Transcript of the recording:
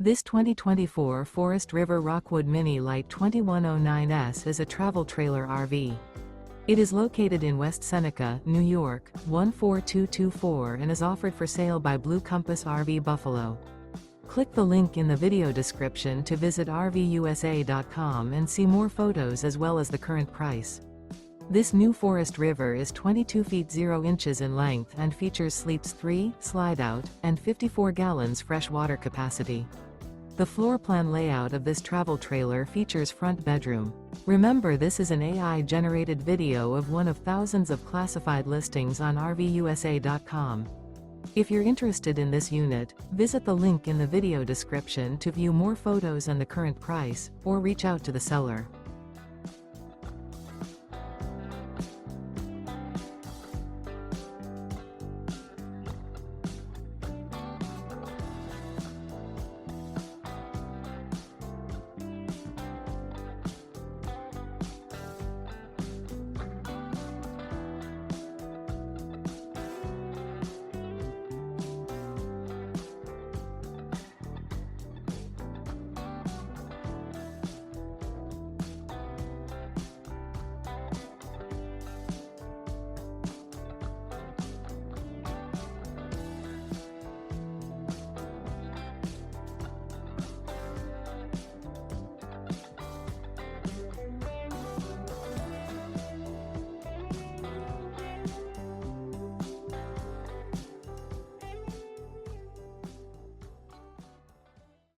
This 2024 Forest River Rockwood Mini Lite 2109S is a travel trailer RV. It is located in West Seneca, New York, 14224 and is offered for sale by Blue Compass RV Buffalo. Click the link in the video description to visit RVUSA.com and see more photos as well as the current price. This new Forest River is 22 feet 0 inches in length and features sleeps 3, Slideout, and 54 gallons fresh water capacity. The floor plan layout of this travel trailer features front bedroom. Remember, this is an AI-generated video of one of thousands of classified listings on RVUSA.com. If you're interested in this unit, visit the link in the video description to view more photos and the current price, or reach out to the seller.